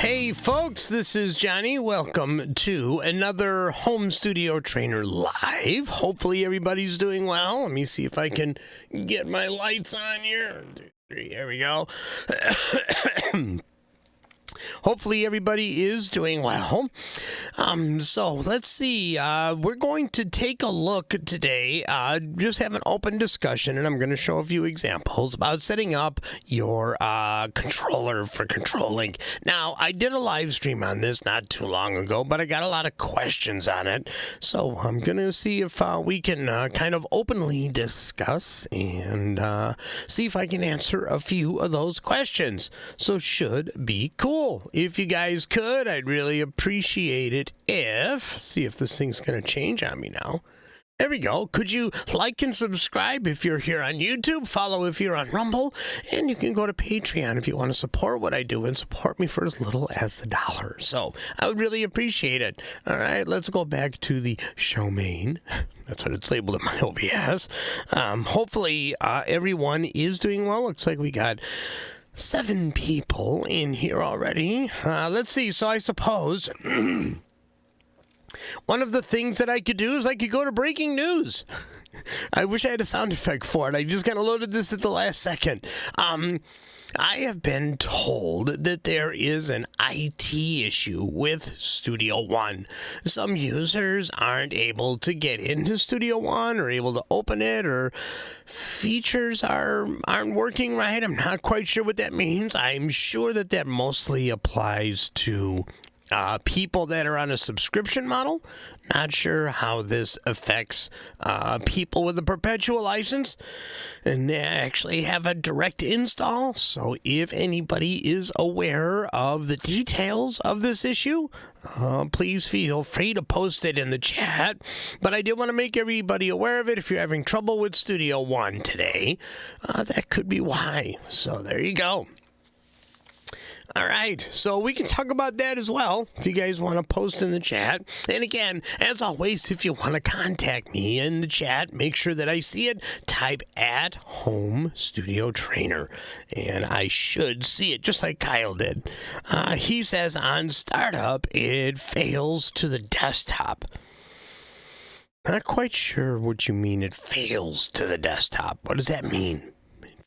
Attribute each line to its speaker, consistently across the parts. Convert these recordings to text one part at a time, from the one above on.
Speaker 1: Hey folks, this is Johnny. Welcome to another Home Studio Trainer Live. Hopefully everybody's doing well. Let me see if I can get my lights on here. 1, 2, 3, here we go. Hopefully everybody is doing well. So let's see. We're going to take a look today, just have an open discussion, and I'm going to show a few examples about setting up your controller for controlling. Now, I did a live stream on this not too long ago, but I got a lot of questions on it. So I'm going to see if we can kind of openly discuss and see if I can answer a few of those questions. So should be cool. If you guys could, I'd really appreciate it if... See if this thing's going to change on me now. There we go. Could you like and subscribe if you're here on YouTube? Follow if you're on Rumble. And you can go to Patreon if you want to support what I do and support me for as little as $1. So I would really appreciate it. All right, let's go back to the show main. That's what it's labeled in my OBS. Hopefully everyone is doing well. Looks like we got 7 people in here already. Let's see. So I suppose one of the things that I could do is I could go to breaking news. I wish I had a sound effect for it. I just kind of loaded this at the last second. I have been told that there is an IT issue with Studio One. Some users aren't able to get into Studio One or able to open it, or features aren't working right. I'm not quite sure what that means. I'm sure that that mostly applies to people that are on a subscription model. Not sure how this affects people with a perpetual license and they actually have a direct install. So if anybody is aware of the details of this issue, please feel free to post it in the chat. But I did want to make everybody aware of it. If you're having trouble with Studio One today, that could be why. So there you go. All right, so we can talk about that as well if you guys want to post in the chat. And again, as always, if you want to contact me in the chat, make sure that I see it. Type at Home Studio Trainer, and I should see it just like Kyle did. He says on startup, it fails to the desktop. Not quite sure what you mean it fails to the desktop. What does that mean?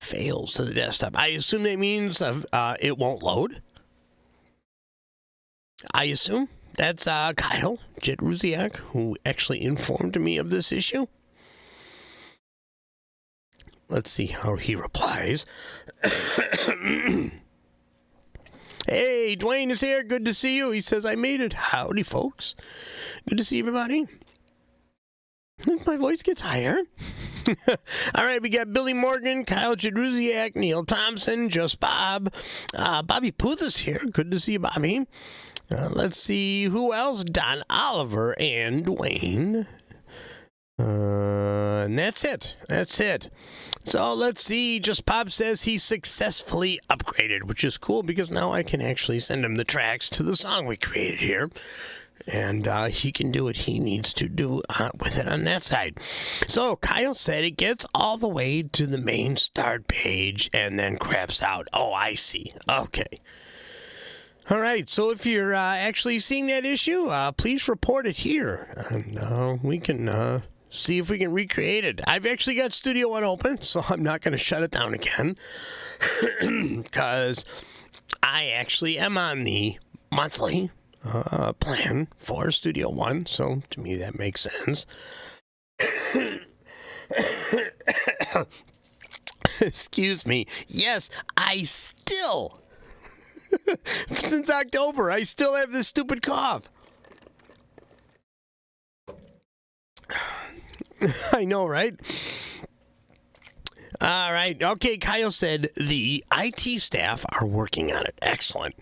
Speaker 1: Fails to the desktop. I assume that means it won't load. I assume that's Kyle Jedruziak, who actually informed me of this issue. Let's see how he replies. Hey, Dwayne is here. Good to see you. He says, I made it. Howdy, folks. Good to see everybody. My voice gets higher. All right, we got Billy Morgan, Kyle Jedruziak, Neil Thompson, Just Bob. Bobby Puth is here. Good to see you, Bobby. Let's see who else. Don Oliver and Dwayne. And that's it. That's it. So let's see. Just Bob says he successfully upgraded, which is cool because now I can actually send him the tracks to the song we created here. And he can do what he needs to do with it on that side. So Kyle said it gets all the way to the main start page and then craps out. Oh, I see. Okay. All right. So if you're actually seeing that issue, please report it here. And we can see if we can recreate it. I've actually got Studio One open, so I'm not going to shut it down again. Because I actually am on the monthly plan for Studio One, so to me that makes sense. Excuse me. Yes, I still, since October, I still have this stupid cough. I know, right? All right. Okay, Kyle said the IT staff are working on it. Excellent.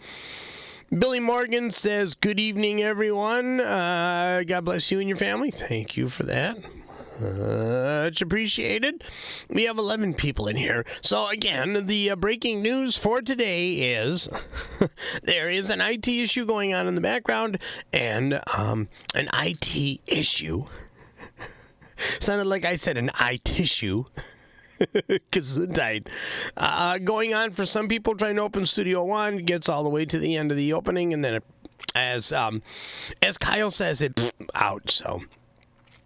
Speaker 1: Billy Morgan says, good evening, everyone. God bless you and your family. Thank you for that. Much appreciated. We have 11 people in here. So, again, the breaking news for today is there is an IT issue going on in the background, and an IT issue. Sounded like I said an eye tissue. Gesundheit. Going on for some people trying to open Studio One, gets all the way to the end of the opening, and then as Kyle says, it out. So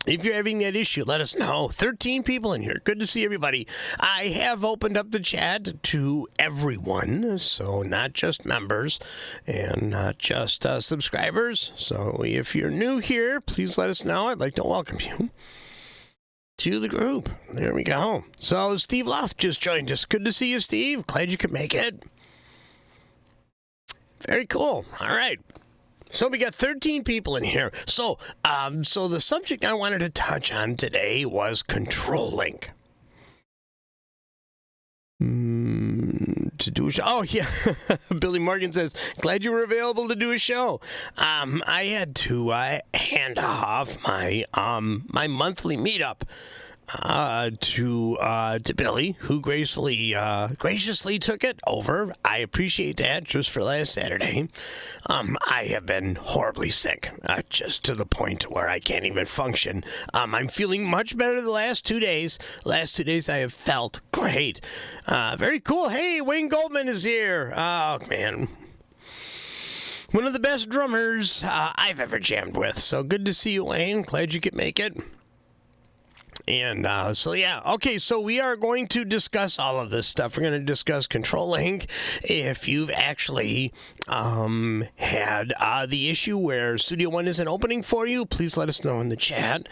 Speaker 1: if you're having that issue, let us know. 13 people in here. Good to see everybody. I have opened up the chat to everyone, so not just members and not just subscribers. So if you're new here, please let us know. I'd like to welcome you to the group. There we go. So Steve Luff just joined us. Good to see you, Steve. Glad you could make it. Very cool. All right. So we got 13 people in here. So the subject I wanted to touch on today was control link. To do a show. Oh, yeah. Billy Morgan says, glad you were available to do a show. I had to hand off my monthly meetup to Billy, who graciously took it over. I appreciate that. Just for last Saturday, I have been horribly sick, just to the point where I can't even function. I'm feeling much better the last 2 days. Last 2 days I have felt great. Very cool. Hey, Wayne Goldman is here. Oh man. One of the best drummers I've ever jammed with. So good to see you, Wayne. Glad you could make it. And so, yeah, okay, so we are going to discuss all of this stuff. We're going to discuss Control Link. If you've actually had the issue where Studio One isn't opening for you, please let us know in the chat.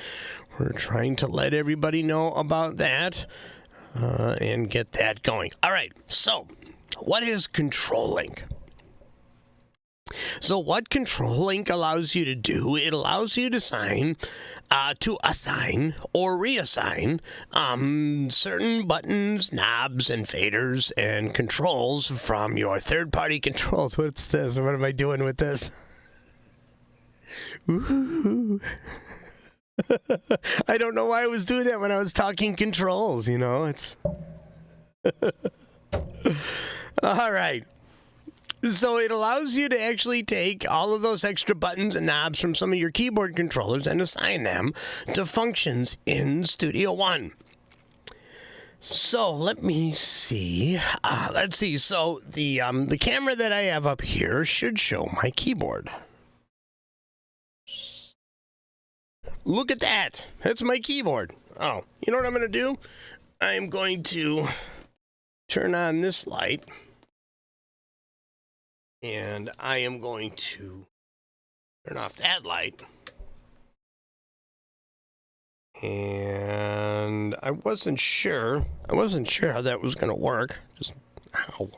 Speaker 1: We're trying to let everybody know about that and get that going. All right, so what is Control Link? So what Control Link allows you to do, it allows you to assign or reassign certain buttons, knobs, and faders and controls from your third-party controls. What's this? What am I doing with this? Ooh. I don't know why I was doing that when I was talking controls, you know. It's all right. So it allows you to actually take all of those extra buttons and knobs from some of your keyboard controllers and assign them to functions in Studio One. So let me see. Let's see. So the camera that I have up here should show my keyboard. Look at that. That's my keyboard. Oh, you know what I'm going to do? I'm going to turn on this light. And I am going to turn off that light. And I wasn't sure how that was going to work. Just, ow.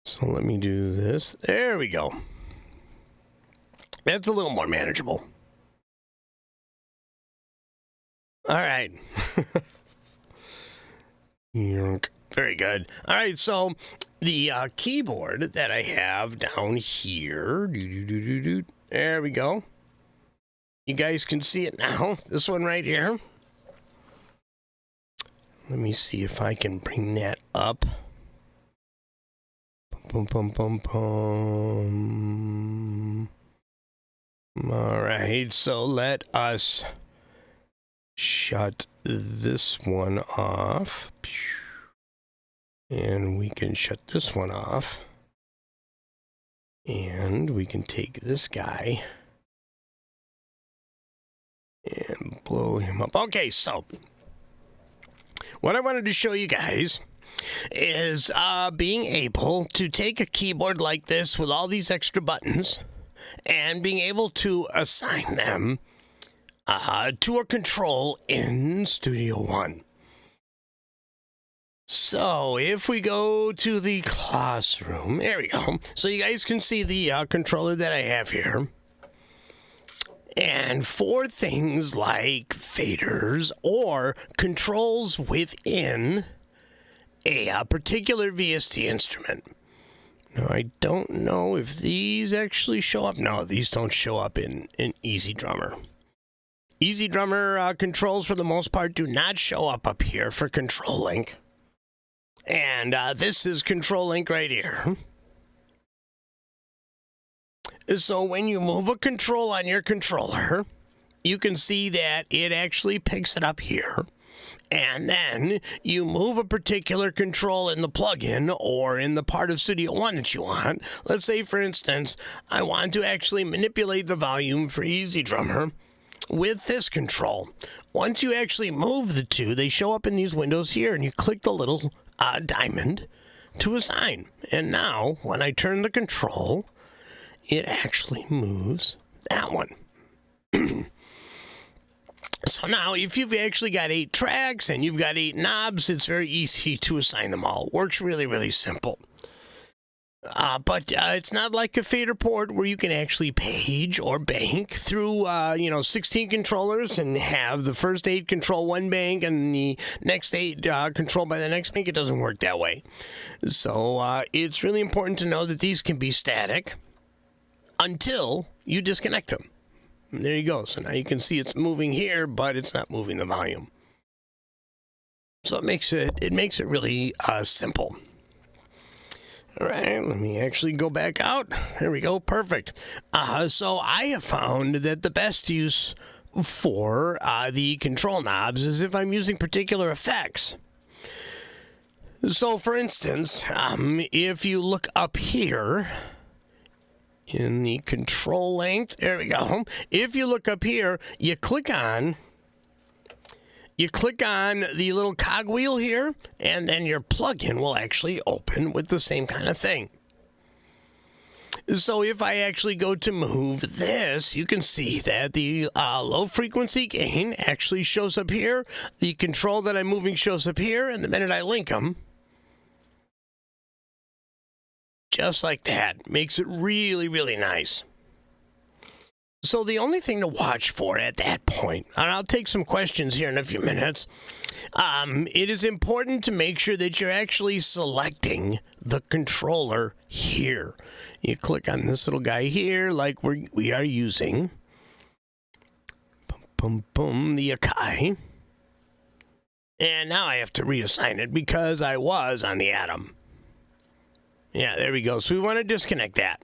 Speaker 1: So let me do this. There we go. That's a little more manageable. All right. Very good. All right, so the keyboard that I have down here, there we go. You guys can see it now. This one right here. Let me see if I can bring that up. All right, so let us shut this one off. And we can shut this one off. And we can take this guy and blow him up. Okay, so what I wanted to show you guys is being able to take a keyboard like this with all these extra buttons and being able to assign them to a control in Studio One. So if we go to the classroom, there we go. So you guys can see the controller that I have here. And for things like faders or controls within a particular VST instrument. Now, I don't know if these actually show up. No, these don't show up in Easy Drummer. Easy Drummer controls, for the most part, do not show up here for Control Link. And this is Control Link right here. So when you move a control on your controller, you can see that it actually picks it up here. And then you move a particular control in the plugin or in the part of Studio One that you want. Let's say, for instance, I want to actually manipulate the volume for Easy Drummer with this control. Once you actually move the two, they show up in these windows here, and you click the little diamond to assign. And now, when I turn the control, it actually moves that one. So now, if you've actually got 8 tracks and you've got 8 knobs, it's very easy to assign them all. Works really, really simple. But it's not like a fader port where you can actually page or bank through, 16 controllers and have the first 8 control one bank and the next 8 controlled by the next bank. It doesn't work that way. So it's really important to know that these can be static until you disconnect them. And there you go. So now you can see it's moving here, but it's not moving the volume. So it makes it really simple. All right, let me actually go back out. There we go. Perfect. So I have found that the best use for the control knobs is if I'm using particular effects. So, for instance, if you look up here in the control length, there we go. If you look up here, you click on the little cogwheel here, and then your plugin will actually open with the same kind of thing. So if I actually go to move this, you can see that the low frequency gain actually shows up here. The control that I'm moving shows up here, and the minute I link them, just like that, makes it really, really nice. So the only thing to watch for at that point, and I'll take some questions here in a few minutes, it is important to make sure that you're actually selecting the controller here. You click on this little guy here, like we are using. The Akai. And now I have to reassign it because I was on the Atom. Yeah, there we go. So we want to disconnect that.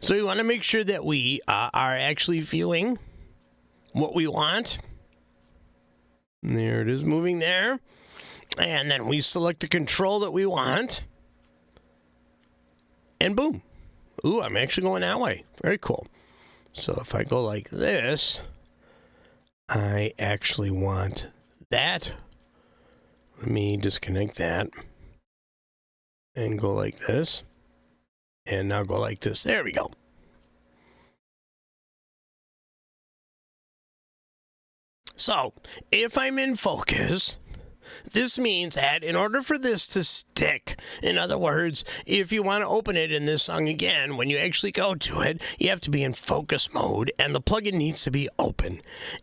Speaker 1: So we want to make sure that we are actually viewing what we want. And there it is, moving there. And then we select the control that we want. And boom. Ooh, I'm actually going that way. Very cool. So if I go like this, I actually want that. Let me disconnect that. And go like this. And now go like this. There we go. So, if I'm in focus, this means that in order for this to stick, in other words, if you want to open it in this song again, when you actually go to it, you have to be in focus mode and the plugin needs to be open.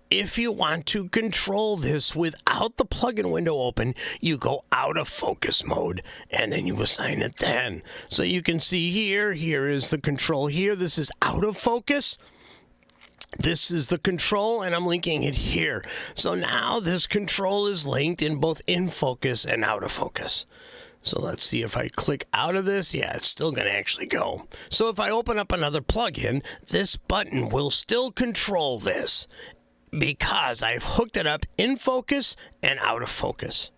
Speaker 1: If you want to control this without the plugin window open, you go out of focus mode and then you assign it then. So you can see here is the control here. This is out of focus. This is the control, and I'm linking it here. So now this control is linked in both in focus and out of focus. So let's see if I click out of this. Yeah, it's still going to actually go. So if I open up another plugin, this button will still control this because I've hooked it up in focus and out of focus.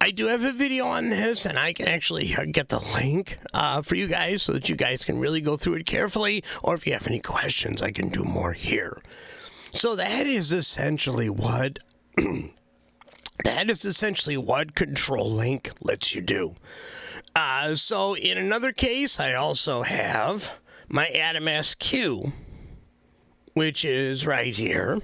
Speaker 1: I do have a video on this, and I can actually get the link for you guys so that you guys can really go through it carefully, or if you have any questions, I can do more here. So that is essentially what Control Link lets you do. So in another case, I also have my Atom SQ, which is right here.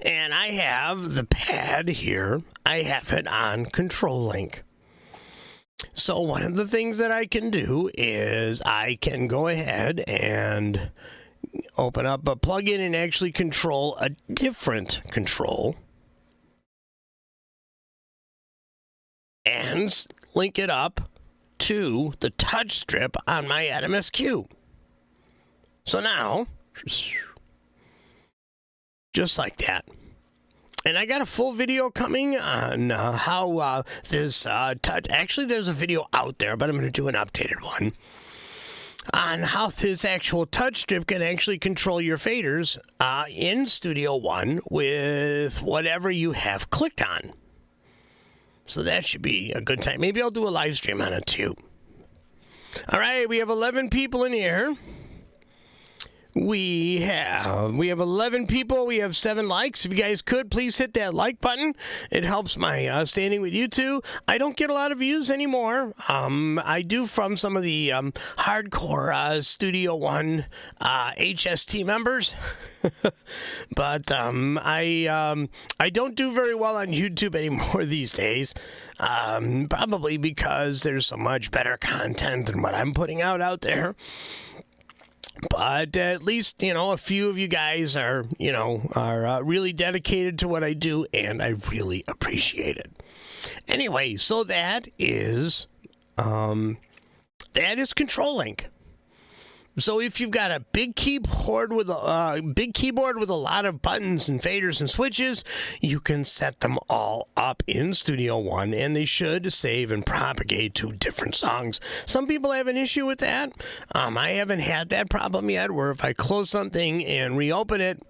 Speaker 1: And I have the pad here. I have it on Control Link. So one of the things that I can do is I can go ahead and open up a plugin and actually control a different control. And link it up to the touch strip on my Atom SQ. So now, just like that. And I got a full video coming on how this touch... Actually, there's a video out there, but I'm going to do an updated one. on how this actual touch strip can actually control your faders in Studio One with whatever you have clicked on. So that should be a good time. Maybe I'll do a live stream on it too. All right, we have 11 people in here. We have 11 people. We have 7 likes. If you guys could, please hit that like button. It helps my standing with YouTube. I don't get a lot of views anymore. I do from some of the hardcore Studio One HST members. But I don't do very well on YouTube anymore these days. Probably because there's so much better content than what I'm putting out there. But at least, a few of you guys are really dedicated to what I do, and I really appreciate it. Anyway, so that is Control Link. So if you've got a big keyboard with a lot of buttons and faders and switches, you can set them all up in Studio One, and they should save and propagate to different songs. Some people have an issue with that. I haven't had that problem yet, where if I close something and reopen it,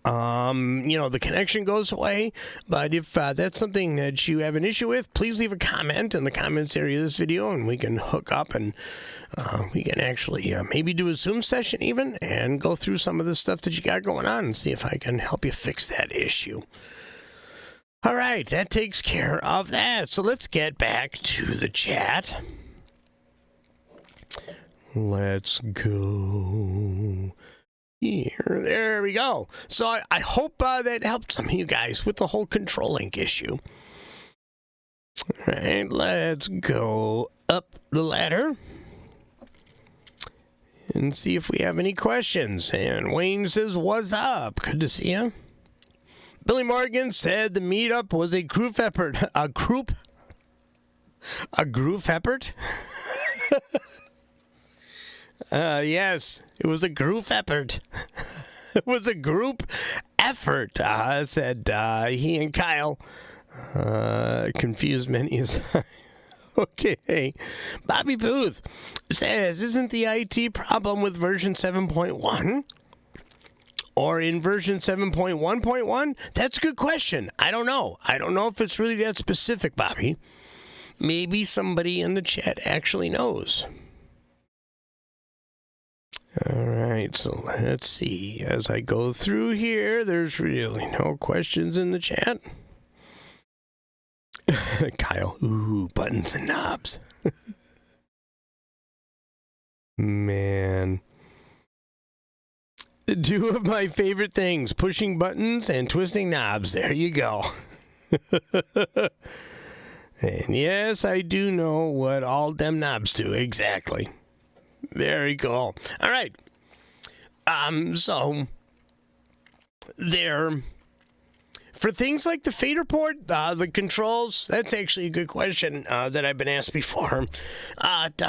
Speaker 1: the connection goes away. But if that's something that you have an issue with, please leave a comment in the comments area of this video, and we can hook up and we can actually maybe do a Zoom session even and go through some of the stuff that you got going on and see if I can help you fix that issue. All right, that takes care of that. So let's get back to the chat. Let's go here. There we go. So I hope that helped some of you guys with the whole Control Link issue. All right, let's go up the ladder and see if we have any questions. And Wayne says, "What's up? Good to see you." Billy Morgan said the meetup was a group effort. A group effort? Yes, it was a group effort. It was a group effort, said he and Kyle. Confused many as okay. Bobby Booth says, isn't the IT problem with version 7.1? Or in version 7.1.1? That's a good question. I don't know. I don't know if it's really that specific, Bobby. Maybe somebody in the chat actually knows. All right, so let's see. As I go through here, there's really no questions in the chat. Kyle, ooh, buttons and knobs. Man. 2 of my favorite things, pushing buttons and twisting knobs. There you go. And yes, I do know what all them knobs do, exactly. Very cool. All right. So there, for things like the fader port, the controls, that's actually a good question that I've been asked before. Can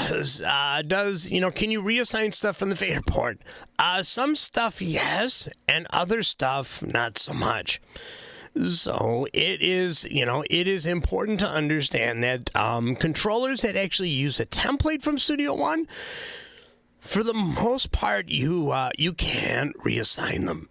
Speaker 1: you reassign stuff from the fader port? Some stuff, yes, and other stuff, not so much. So it is important to understand that controllers that actually use a template from Studio One, for the most part, you can reassign them.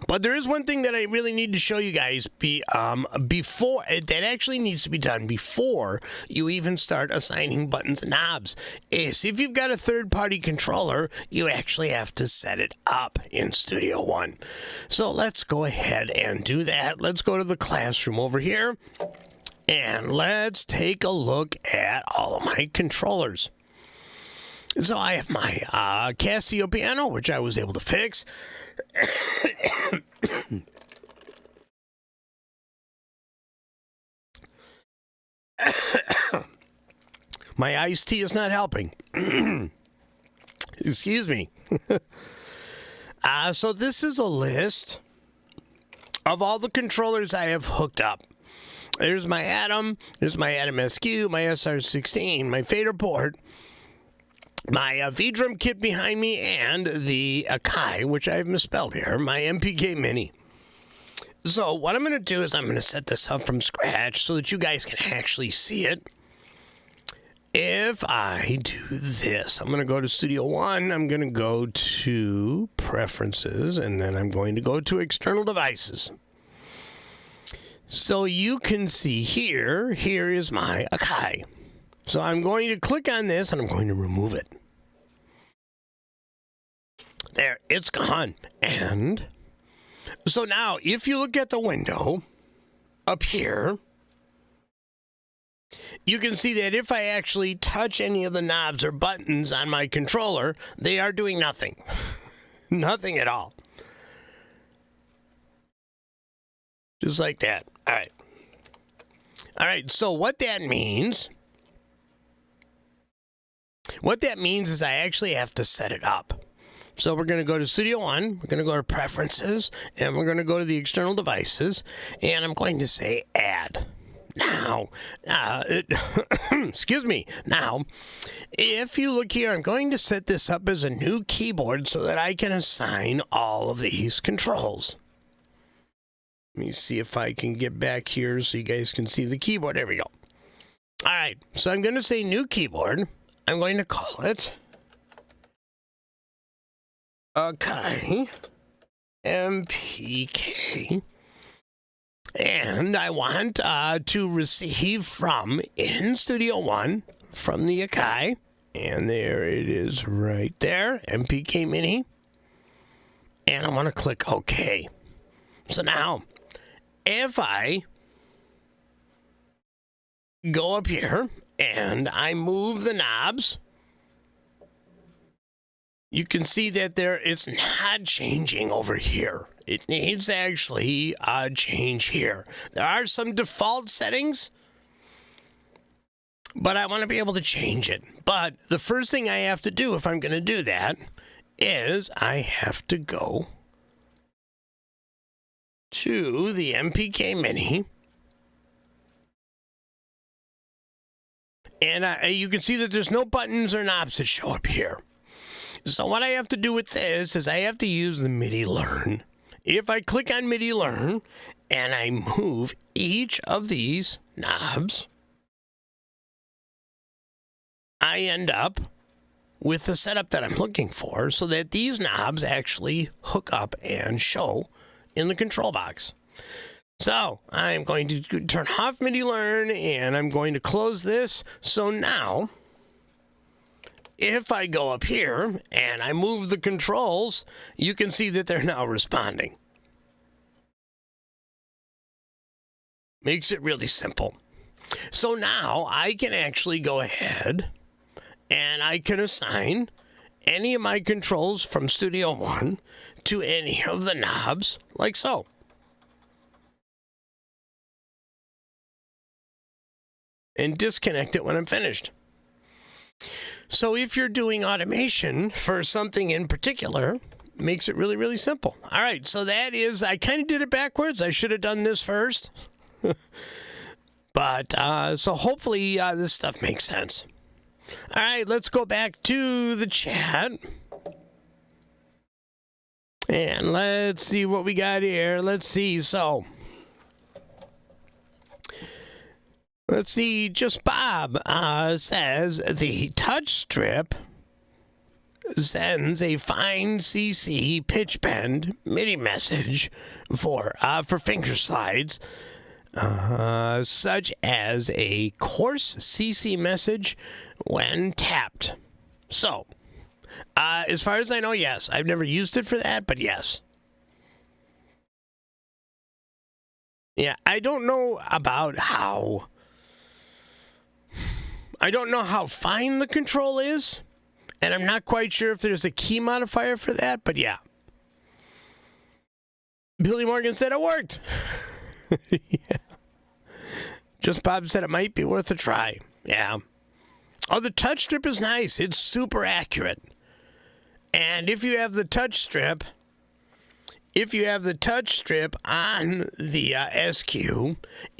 Speaker 1: But there is one thing that I really need to show you guys before that actually needs to be done before you even start assigning buttons and knobs. Is if you've got a third-party controller, you actually have to set it up in Studio One. So let's go ahead and do that. Let's go to the classroom over here, and let's take a look at all of my controllers. So I have my Casio piano, which I was able to fix. My iced tea is not helping. Excuse me. So this is a list of all the controllers I have hooked up. There's my Atom. There's my Atom SQ, my SR16, my fader port, my V-drum kit behind me, and the Akai, which I've misspelled here, my MPK Mini. So what I'm going to do is I'm going to set this up from scratch so that you guys can actually see it. if I do this, I'm going to go to Studio One, I'm going to go to Preferences, and then I'm going to go to External Devices. So you can see here is my Akai. So I'm going to click on this and I'm going to remove it. There, it's gone. And so now if you look at the window up here, you can see that if I actually touch any of the knobs or buttons on my controller, they are doing nothing. Nothing at all. Just like that. All right. All right, so what that means is I actually have to set it up. So we're going to go to Studio One, we're going to go to Preferences, and we're going to go to the External Devices, and I'm going to say Add. Now, excuse me. Now, if you look here, I'm going to set this up as a new keyboard so that I can assign all of these controls. Let me see if I can get back here so you guys can see the keyboard. There we go. All right, so I'm going to say new keyboard. I'm going to call it Akai MPK. And I want to receive from in Studio One from the Akai. And there it is right there, MPK Mini. And I want to click OK. So now, if I go up here and I move the knobs, you can see that it's not changing over here. It needs to actually change here. There are some default settings, but I want to be able to change it. But the first thing I have to do if I'm going to do that is I have to go to the MPK Mini. And you can see that there's no buttons or knobs that show up here. So what I have to do with this is I have to use the MIDI Learn. If I click on MIDI Learn and I move each of these knobs, I end up with the setup that I'm looking for so that these knobs actually hook up and show in the control box. So I'm going to turn off MIDI Learn and I'm going to close this. So now, if I go up here and I move the controls, you can see that they're now responding. Makes it really simple. So now I can actually go ahead and I can assign any of my controls from Studio One to any of the knobs, like so. And disconnect it when I'm finished. So if you're doing automation for something in particular, it makes it really, really simple. All right, so that is, I kind of did it backwards. I should have done this first. But, so hopefully this stuff makes sense. All right, let's go back to the chat. And let's see what we got here. Let's see, so... Let's see, just Bob says the touch strip sends a fine CC pitch bend MIDI message for finger slides, such as a coarse CC message when tapped. So, as far as I know, yes. I've never used it for that, but yes. Yeah, I don't know about how... I don't know how fine the control is, and I'm not quite sure if there's a key modifier for that, but yeah. Billy Morgan said it worked. Yeah. Just Bob said it might be worth a try. Yeah. Oh, the touch strip is nice. It's super accurate. And if you have the touch strip, on the SQ,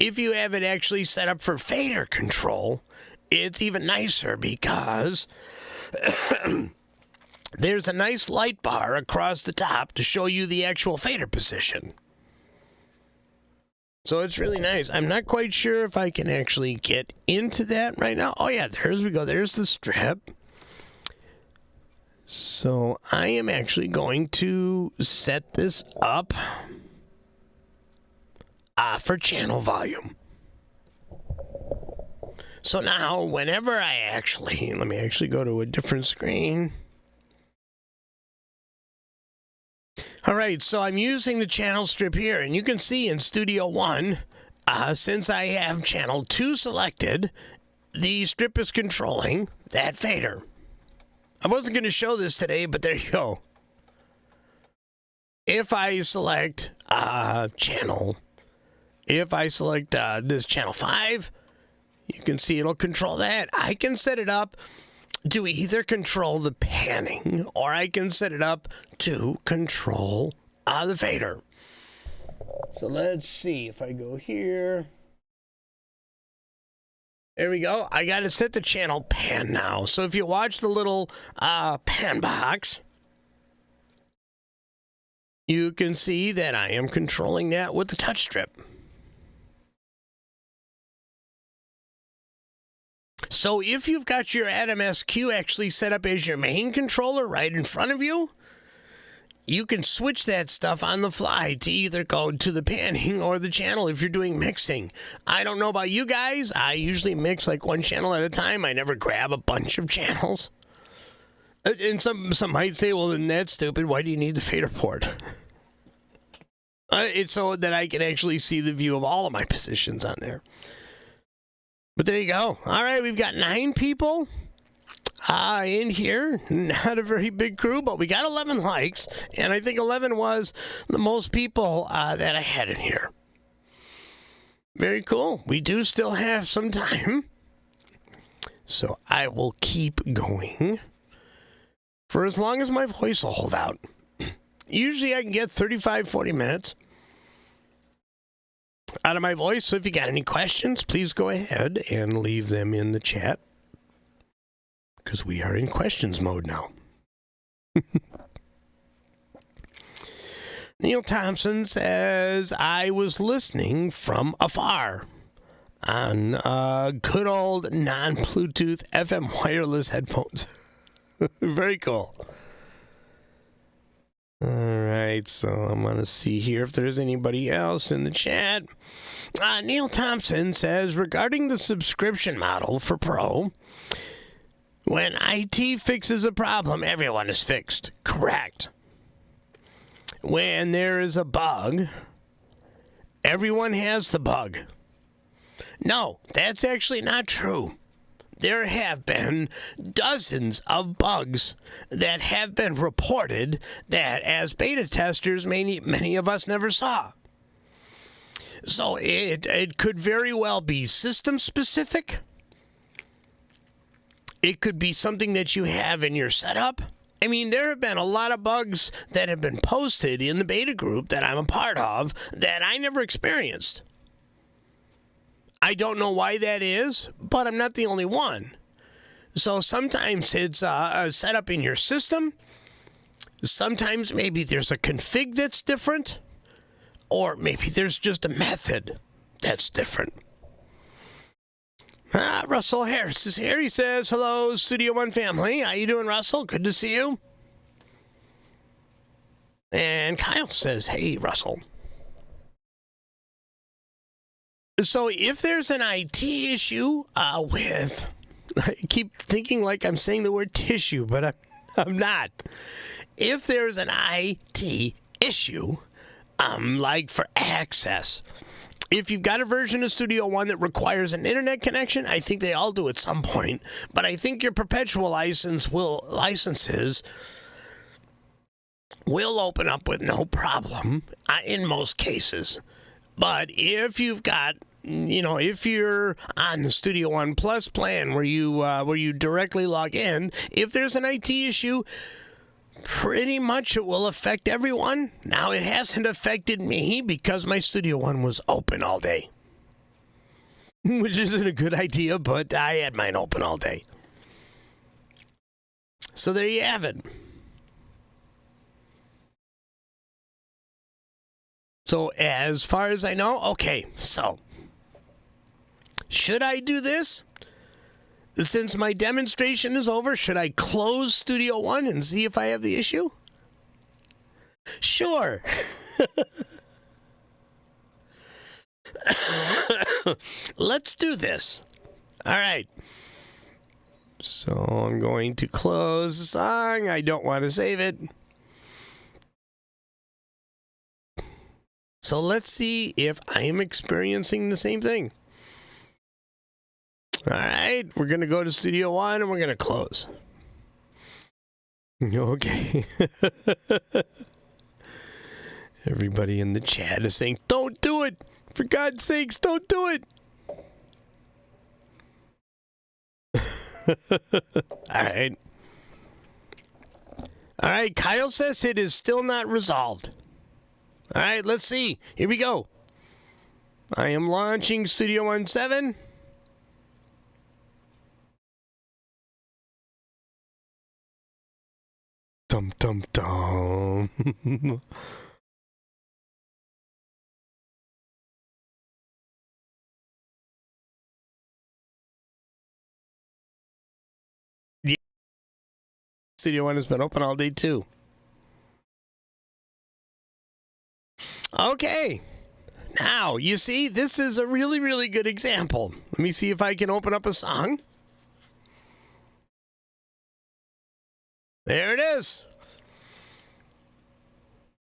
Speaker 1: if you have it actually set up for fader control, it's even nicer because there's a nice light bar across the top to show you the actual fader position. So it's really nice. I'm not quite sure if I can actually get into that right now. Oh yeah, there's we go. There's the strip. So I am actually going to set this up for channel volume. So now, whenever let me actually go to a different screen. All right, so I'm using the channel strip here, and you can see in Studio One, since I have channel 2 selected, the strip is controlling that fader. I wasn't going to show this today, but there you go. If I select channel, if I select this channel 5, you can see it'll control that. I can set it up to either control the panning, or I can set it up to control the fader. So let's see if I go here. There we go. I got to set the channel pan now. So if you watch the little pan box, you can see that I am controlling that with the touch strip. So if you've got your Atom SQ actually set up as your main controller right in front of you, you can switch that stuff on the fly to either go to the panning or the channel if you're doing mixing. I don't know about you guys. I usually mix like one channel at a time. I never grab a bunch of channels. And some might say, well, then that's stupid. Why do you need the fader port? It's so that I can actually see the view of all of my positions on there. But there you go. All right, we've got 9 people in here. Not a very big crew, but we got 11 likes. And I think 11 was the most people that I had in here. Very cool. We do still have some time. So I will keep going for as long as my voice will hold out. Usually I can get 35, 40 minutes out of my voice. So if you got any questions, please go ahead and leave them in the chat, because we are in questions mode now. Neil Thompson says, I was listening from afar on good old non-Bluetooth FM wireless headphones. Very cool. All right, so I'm going to see here if there's anybody else in the chat. Neil Thompson says, regarding the subscription model for Pro, when IT fixes a problem, everyone is fixed. Correct. When there is a bug, everyone has the bug. No, that's actually not true. There have been dozens of bugs that have been reported that as beta testers, many of us never saw. So it could very well be system specific. It could be something that you have in your setup. I mean, there have been a lot of bugs that have been posted in the beta group that I'm a part of that I never experienced. I don't know why that is, but I'm not the only one. So sometimes it's set up in your system. Sometimes maybe there's a config that's different. Or maybe there's just a method that's different. Russell Harris is here. He says, hello, Studio One family. How you doing, Russell? Good to see you. And Kyle says, hey, Russell. So if there's an IT issue with, I keep thinking like I'm saying the word tissue, but I'm not. If there's an IT issue, like for access, if you've got a version of Studio One that requires an internet connection, I think they all do at some point, but I think your perpetual licenses will open up with no problem in most cases. But if you've got, if you're on the Studio One Plus plan where you directly log in, if there's an IT issue, pretty much it will affect everyone. Now, it hasn't affected me because my Studio One was open all day, which isn't a good idea, but I had mine open all day. So there you have it. So as far as I know, okay, so should I do this? Since my demonstration is over, should I close Studio One and see if I have the issue? Sure. Let's do this. All right. So I'm going to close the song. I don't want to save it. So let's see if I am experiencing the same thing. All right, we're going to go to Studio One and we're going to close. Okay. Everybody in the chat is saying, don't do it. For God's sakes, don't do it. All right. All right, Kyle says it is still not resolved. All right, let's see. Here we go. I am launching Studio One 7. Dum dum dum. Yeah. Studio One has been open all day too. Okay. Now, you see, this is a really, really good example. Let me see if I can open up a song. There it is.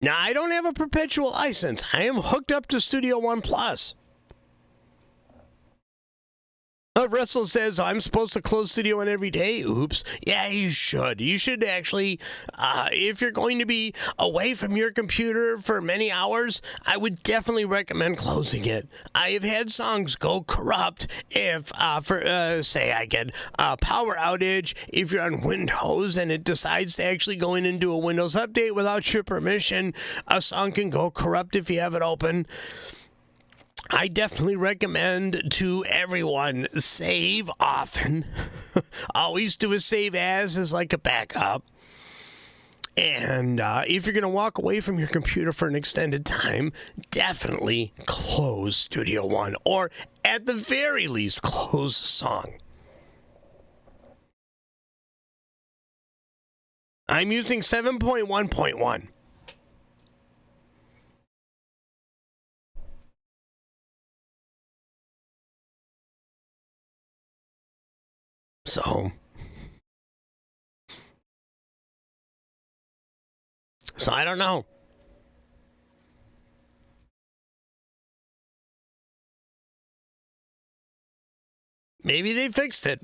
Speaker 1: Now, I don't have a perpetual license. I am hooked up to Studio One Plus. Russell says, I'm supposed to close Studio One every day. Oops. Yeah, you should. You should actually, if you're going to be away from your computer for many hours, I would definitely recommend closing it. I have had songs go corrupt if, say I get a power outage, if you're on Windows and it decides to actually go in and do a Windows update without your permission, a song can go corrupt if you have it open. I definitely recommend to everyone, save often. Always do a save as like a backup. And if you're going to walk away from your computer for an extended time, definitely close Studio One. Or at the very least, close the song. I'm using 7.1.1. So I don't know. Maybe they fixed it.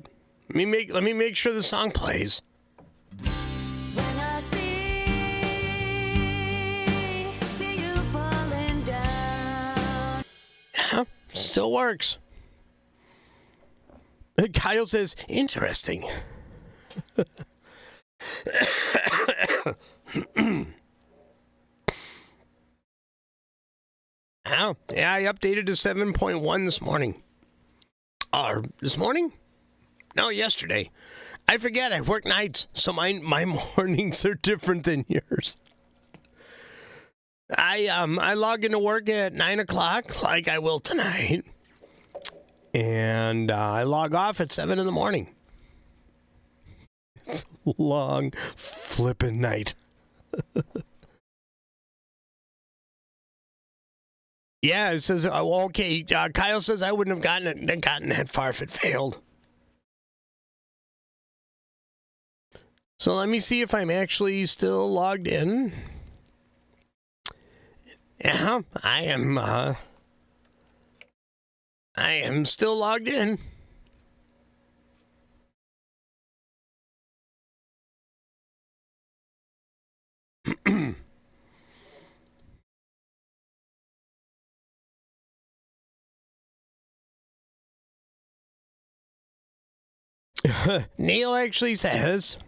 Speaker 1: Let me make sure the song plays.
Speaker 2: When I see you falling down.
Speaker 1: Yeah, still works. Kyle says, interesting. Oh, yeah, I updated to 7.1 this morning. This morning? No, yesterday. I forget, I work nights, so my mornings are different than yours. I log into work at 9 o'clock, like I will tonight. And I log off at 7 in the morning. It's a long flippin' night. Yeah, it says, okay, Kyle says I wouldn't have gotten that far if it failed. So let me see if I'm actually still logged in. Yeah, I am still logged in. Neil actually says,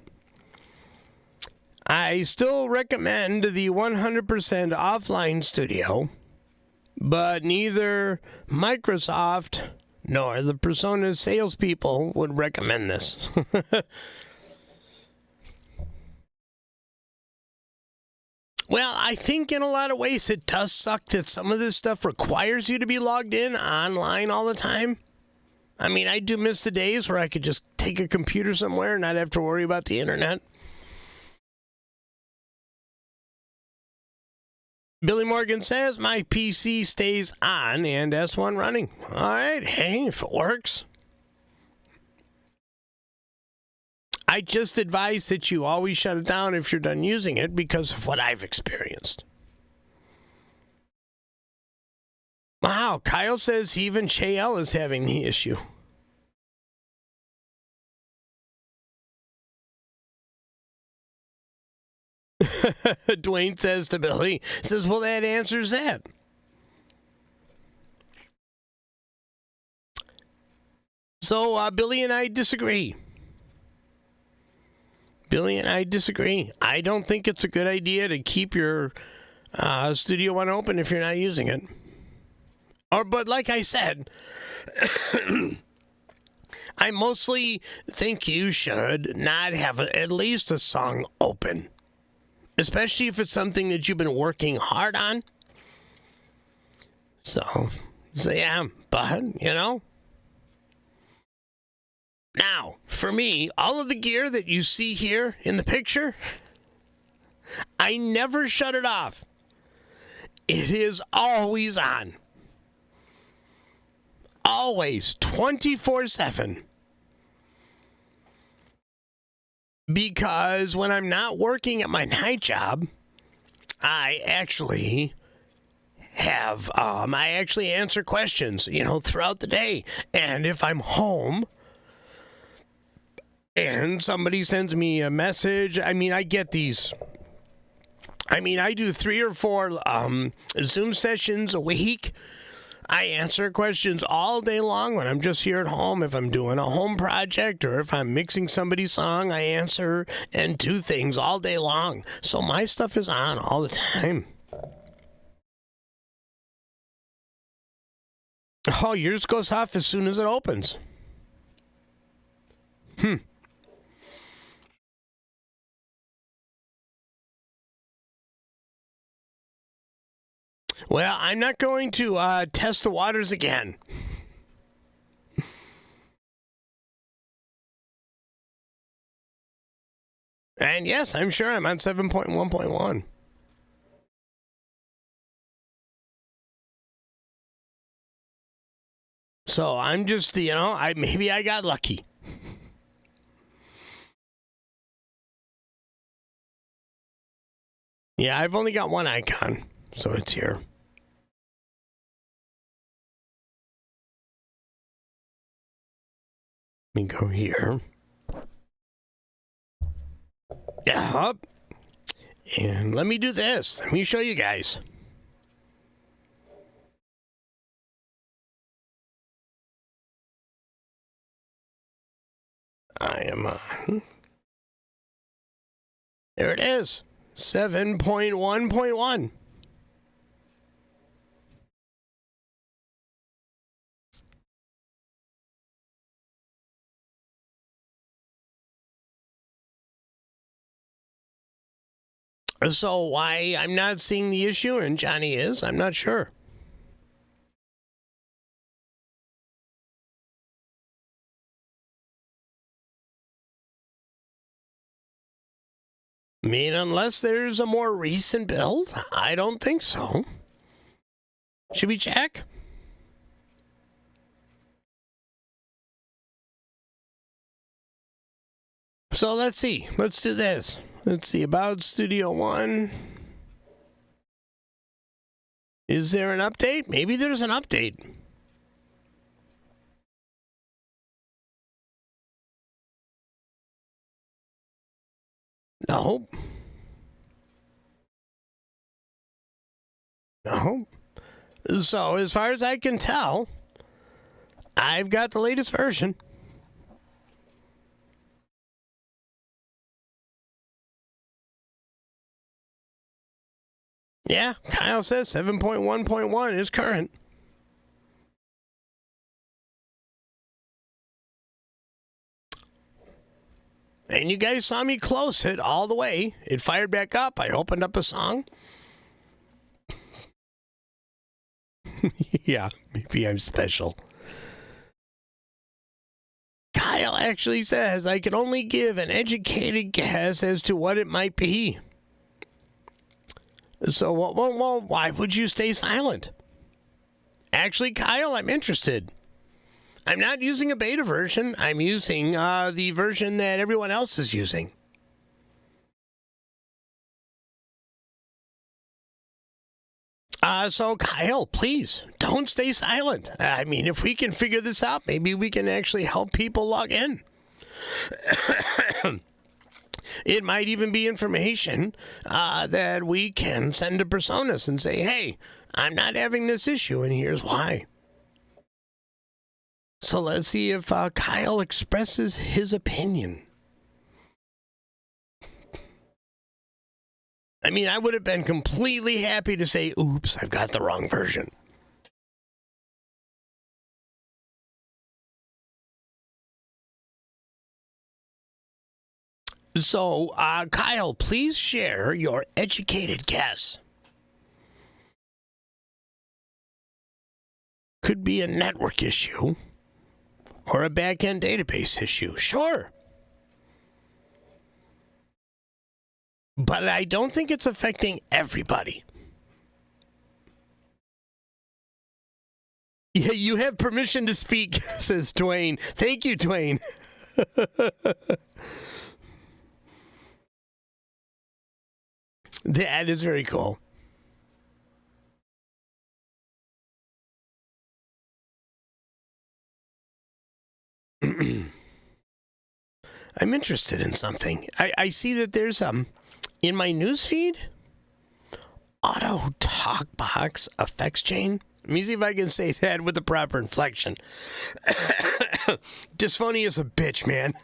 Speaker 1: I still recommend the 100% offline studio, but neither Microsoft nor the Persona salespeople would recommend this. Well, I think in a lot of ways it does suck that some of this stuff requires you to be logged in online all the time. I mean, I do miss the days where I could just take a computer somewhere and not have to worry about the internet. Billy Morgan says, my PC stays on and S1 running. All right, hey, if it works. I just advise that you always shut it down if you're done using it because of what I've experienced. Wow, Kyle says even JL is having the issue. Dwayne says to Billy, says, well, that answers that. So Billy and I disagree. I don't think it's a good idea to keep your Studio One open if you're not using it. But like I said, I mostly think you should not have at least a song open. Especially if it's something that you've been working hard on. So yeah, but, you know. Now, for me, all of the gear that you see here in the picture, I never shut it off. It is always on. Always, 24/7. Because when I'm not working at my night job, I actually answer questions, throughout the day. And if I'm home and somebody sends me a message, I get these. I do 3 or 4 Zoom sessions a week. I answer questions all day long when I'm just here at home. If I'm doing a home project or if I'm mixing somebody's song, I answer and do things all day long. So my stuff is on all the time. Oh, yours goes off as soon as it opens. Well, I'm not going to test the waters again. And yes, I'm sure I'm on 7.1.1. So I'm just, maybe I got lucky. Yeah, I've only got one icon, so it's here. Let me go here. Yeah. And let me do this. Let me show you guys. I am on. There it is. 7.1.1. So why I'm not seeing the issue and Johnny is, I'm not sure. Unless there's a more recent build, I don't think so. Should we check? So let's see. Let's do this. Let's see. About Studio One. Is there an update? Maybe there's an update. No. No. So, as far as I can tell, I've got the latest version. Yeah, Kyle says 7.1.1 is current. And you guys saw me close it all the way. It fired back up. I opened up a song. Yeah, maybe I'm special. Kyle actually says, I can only give an educated guess as to what it might be. So, well, why would you stay silent? Actually, Kyle, I'm interested. I'm not using a beta version. I'm using the version that everyone else is using. So, Kyle, please don't stay silent. I mean, if we can figure this out, maybe we can actually help people log in. It might even be information that we can send to Personas and say, hey, I'm not having this issue, and here's why. So let's see if Kyle expresses his opinion. I mean, I would have been completely happy to say, oops, I've got the wrong version. So, Kyle, please share your educated guess. Could be a network issue or a back-end database issue. Sure. But I don't think it's affecting everybody. Yeah, you have permission to speak, says Dwayne. Thank you, Dwayne. That is very cool. I'm interested in something. I see that there's in my newsfeed, auto talk box effects chain. Let me see if I can say that with the proper inflection. Dysphonia is a bitch, man.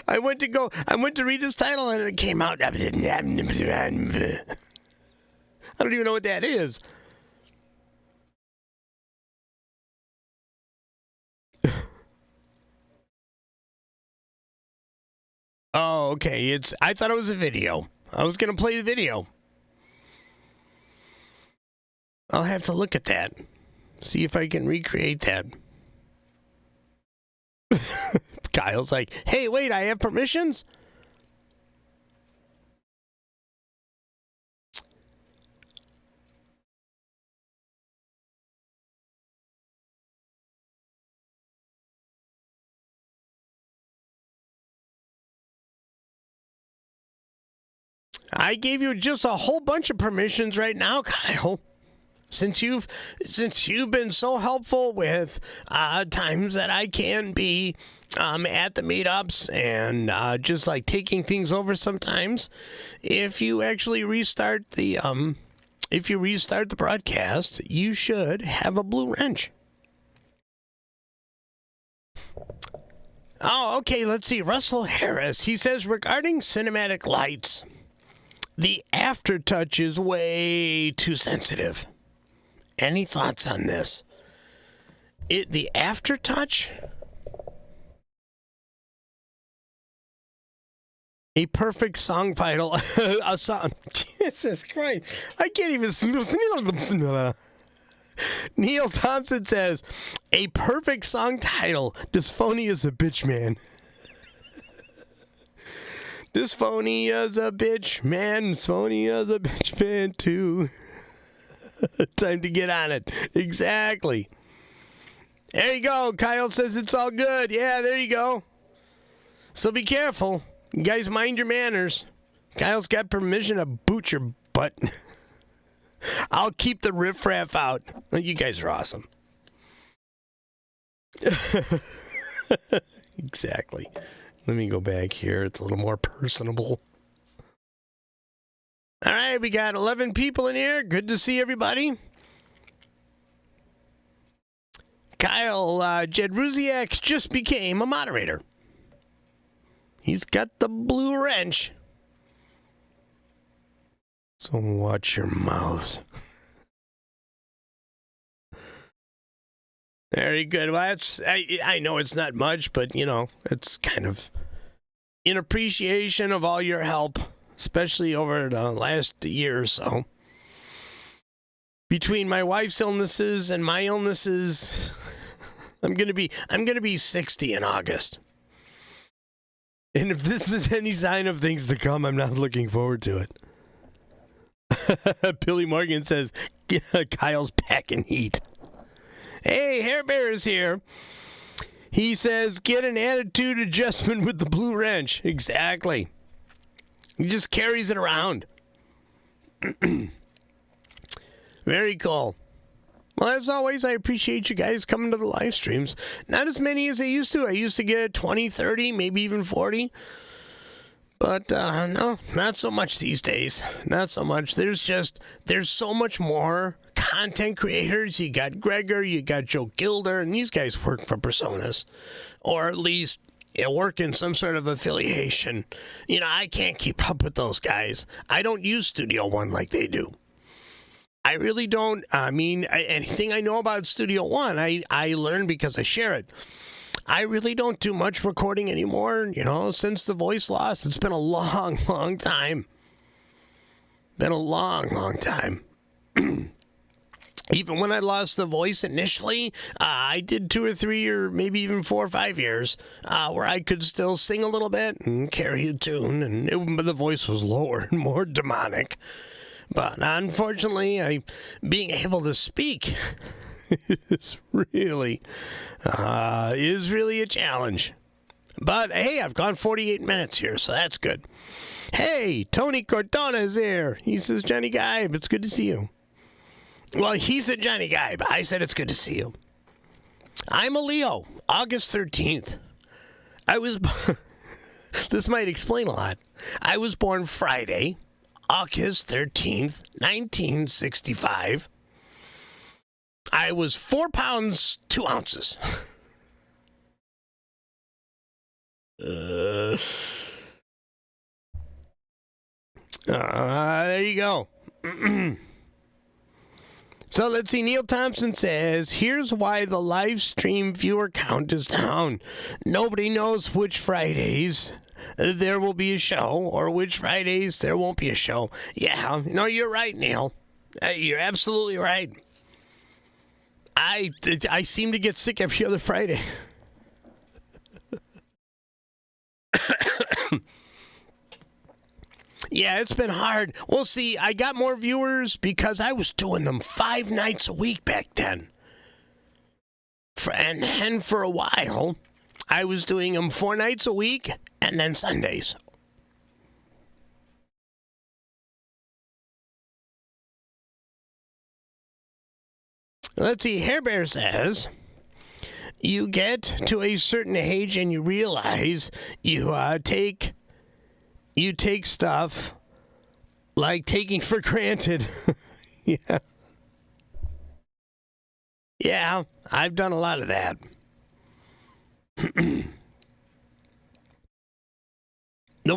Speaker 1: I went to read this title and it came out. I don't even know what that is. Oh, okay. I thought it was a video. I was gonna play the video. I'll have to look at that. See if I can recreate that. Kyle's like, hey, wait, I have permissions? I gave you just a whole bunch of permissions right now, Kyle. Since you've been so helpful with times that I can be at the meetups and just like taking things over sometimes, if you actually restart the broadcast, you should have a blue wrench. Oh, okay, let's see. Russell Harris, he says, regarding cinematic lights, the aftertouch is way too sensitive. Any thoughts on this? The aftertouch? A perfect song title. A song. Jesus Christ. I can't even. Neil Thompson says, a perfect song title. Dysphonia's a bitch, man. Dysphonia's a bitch, man. Dysphonia's a bitch, man, too. Time to get on it. Exactly. There you go. Kyle says it's all good. Yeah, there you go. So be careful. You guys mind your manners. Kyle's got permission to boot your butt. I'll keep the riffraff out. You guys are awesome. Exactly. Let me go back here. It's a little more personable. All right, we got 11 people in here. Good to see everybody. Kyle Jedruziak just became a moderator. He's got the blue wrench. So watch your mouths. Very good. Well, I know it's not much, but, you know, it's kind of in appreciation of all your help, especially over the last year or so. Between my wife's illnesses and my illnesses, I'm gonna be 60 in August. And if this is any sign of things to come, I'm not looking forward to it. Billy Morgan says, Kyle's packing heat. Hey, Hair Bear is here. He says, get an attitude adjustment with the blue wrench. Exactly. He just carries it around. Very cool. Well, as always, I appreciate you guys coming to the live streams. Not as many as I used to. I used to get 20, 30, maybe even 40. But no, not so much these days. Not so much. There's so much more content creators. You got Gregor, you got Joe Gilder, and these guys work for Personas. Or at least work in some sort of affiliation. I can't keep up with those guys. I don't use Studio One like they do. I really don't. Anything I know about Studio One, I learn because I share it. I really don't do much recording anymore, since the voice loss. It's been a long, long time. Been a long, long time. Even when I lost the voice initially, I did 2 or 3 or maybe even 4 or 5 years where I could still sing a little bit and carry a tune, but the voice was lower and more demonic. But unfortunately, being able to speak is really a challenge. But hey, I've gone 48 minutes here, so that's good. Hey, Tony Cortona is here. He says, Johnny Gibe, it's good to see you. Well, he said Johnny Gibe. I said it's good to see you. I'm a Leo, August 13th. This might explain a lot. I was born Friday, August 13th, 1965. I was 4 pounds, 2 ounces. There you go. So let's see. Neil Thompson says, here's why the live stream viewer count is down. Nobody knows which Fridays there will be a show or which Fridays there won't be a show. Yeah, no, you're right, Neil. You're absolutely right. I seem to get sick every other Friday. Yeah, it's been hard. Well, see, I got more viewers because I was doing them 5 nights a week back then. And for a while, I was doing them 4 nights a week and then Sundays. Let's see, Hair Bear says, you get to a certain age and you realize you take stuff like taking for granted. Yeah. Yeah, I've done a lot of that. The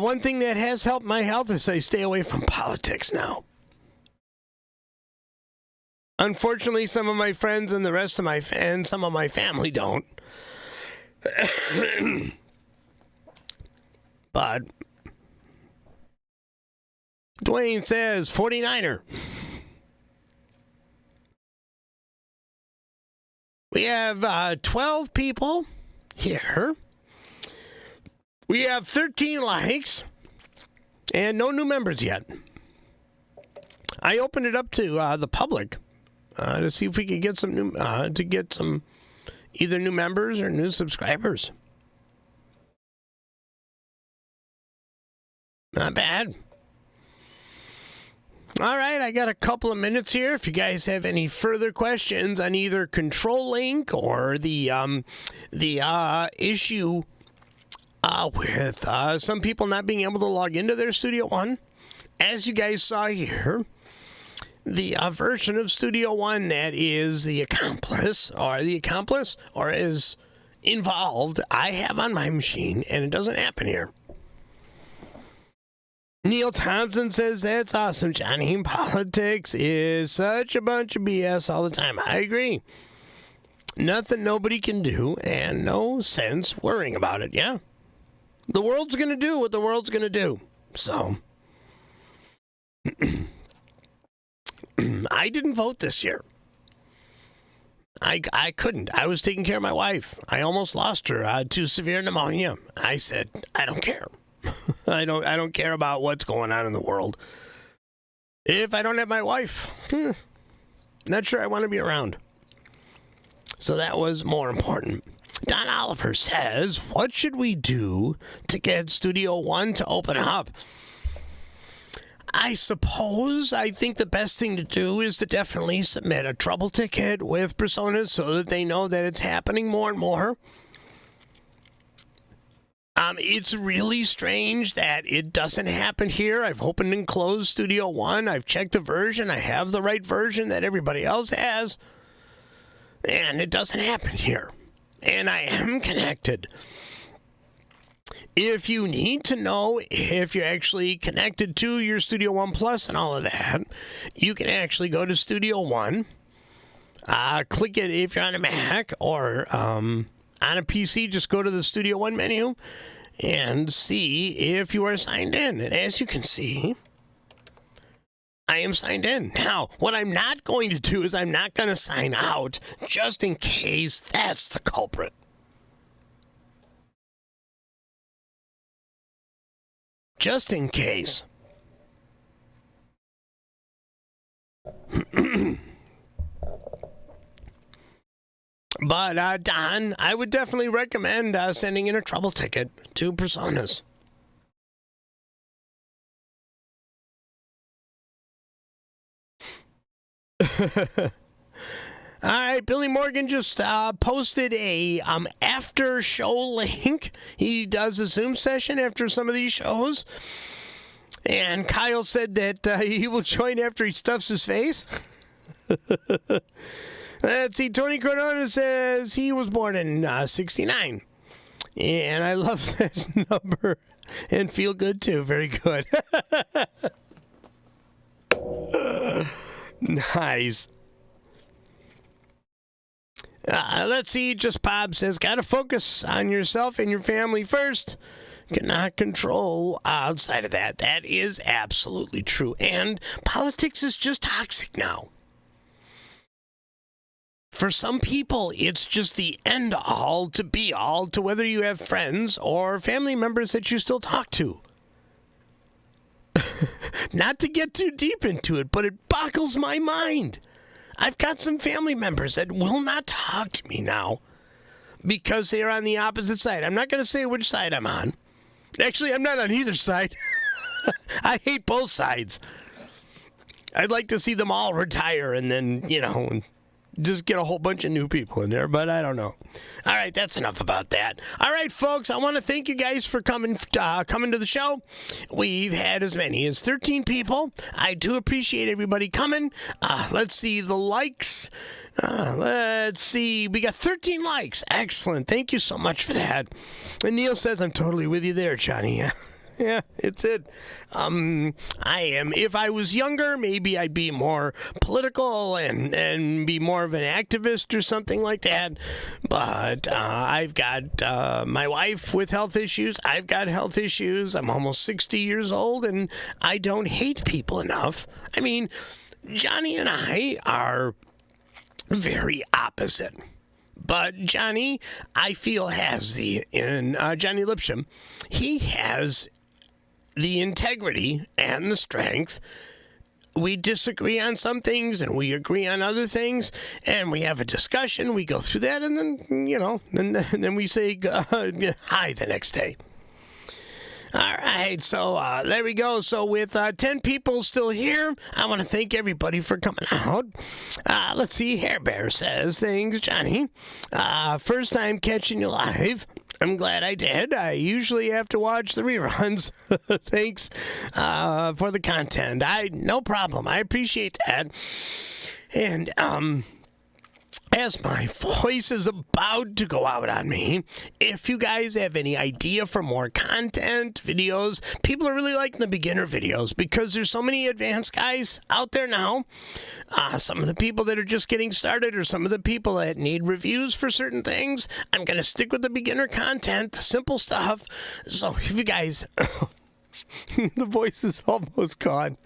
Speaker 1: one thing that has helped my health is I stay away from politics now. Unfortunately, some of my friends and the rest of some of my family don't. But Dwayne says 49er. We have 12 people here. We have 13 likes and no new members yet. I opened it up to the public to see if we could get some new either new members or new subscribers. Not bad. All right, I got a couple of minutes here. If you guys have any further questions on either Control Link or the issue with some people not being able to log into their Studio One, as you guys saw here, the version of Studio One that is the accomplice or is involved, I have on my machine, and it doesn't happen here. Neil Thompson says, that's awesome, Johnny. Politics is such a bunch of BS all the time. I agree. Nothing nobody can do, and no sense worrying about it, yeah? The world's going to do what the world's going to do. So, I didn't vote this year. I couldn't. I was taking care of my wife. I almost lost her to severe pneumonia. I said, I don't care. I don't care about what's going on in the world. If I don't have my wife, not sure I want to be around. So that was more important. Don Oliver says, what should we do to get Studio One to open up? I think the best thing to do is to definitely submit a trouble ticket with personas so that they know that it's happening more and more. It's really strange that it doesn't happen here. I've opened and closed Studio One. I've checked the version. I have the right version that everybody else has. And it doesn't happen here. And I am connected. If you need to know if you're actually connected to your Studio One Plus and all of that, you can actually go to Studio One, click it if you're on a Mac, or on a PC, just go to the Studio One menu and see if you are signed in. And as you can see, I am signed in. Now, what I'm not going to do is I'm not going to sign out just in case that's the culprit. Just in case. But, Don, I would definitely recommend sending in a trouble ticket to Personas. All right, Billy Morgan just posted a after show link. He does a Zoom session after some of these shows. And Kyle said that he will join after he stuffs his face. Let's see, Tony Cardona says he was born in 69. And I love that number. And feel good, too. Very good. Nice. Let's see, Just Bob says, gotta focus on yourself and your family first. Cannot control outside of that. That is absolutely true. And politics is just toxic now. For some people, it's just the end all to be all to whether you have friends or family members that you still talk to. Not to get too deep into it, but it boggles my mind. I've got some family members that will not talk to me now because they're on the opposite side. I'm not going to say which side I'm on. Actually, I'm not on either side. I hate both sides. I'd like to see them all retire and then, just get a whole bunch of new people in there, but I don't know. All right, that's enough about that. All right, folks, I want to thank you guys for coming to the show. We've had as many as 13 people. I do appreciate everybody coming. Let's see the likes. Let's see. We got 13 likes. Excellent. Thank you so much for that. And Neil says, I'm totally with you there, Johnny. Yeah, it's it. I am. If I was younger, maybe I'd be more political and be more of an activist or something like that. But I've got my wife with health issues. I've got health issues. I'm almost 60 years old, and I don't hate people enough. I mean, Johnny and I are very opposite. But Johnny, I feel, has Johnny Lipsham, he has the integrity and the strength. We disagree on some things and we agree on other things, and we have a discussion. We go through that, and then, then we say hi the next day. All right, so there we go. So with 10 people still here, I want to thank everybody for coming out. Let's see, Hair Bear says, thanks, Johnny. First time catching you live. I'm glad I did. I usually have to watch the reruns. Thanks for the content. No problem. I appreciate that. And as my voice is about to go out on me, if you guys have any idea for more content, videos, people are really liking the beginner videos because there's so many advanced guys out there now. Some of the people that are just getting started, or some of the people that need reviews for certain things, I'm going to stick with the beginner content, the simple stuff. So if you guys... the voice is almost gone.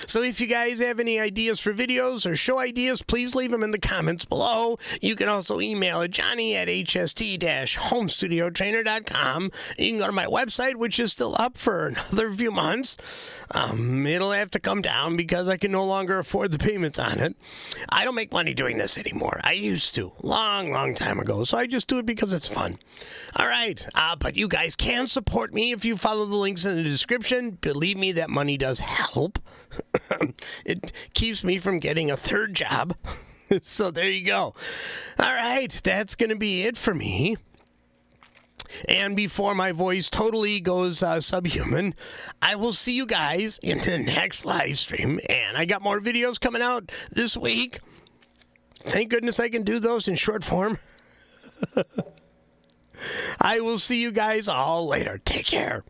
Speaker 1: So if you guys have any ideas for videos or show ideas, please leave them in the comments below. You can also email Johnny at hst-homestudiotrainer.com. You can go to my website, which is still up for another few months. It'll have to come down because I can no longer afford the payments on it. I don't make money doing this anymore. I used to, long time ago. So I just do it because it's fun. All right. But you guys can support me if you follow the links in the description. Believe me, that money does help. It keeps me from getting a third job. So there you go. All right. That's going to be it for me. And before my voice totally goes subhuman, I will see you guys in the next live stream. And I got more videos coming out this week. Thank goodness I can do those in short form. I will see you guys all later. Take care.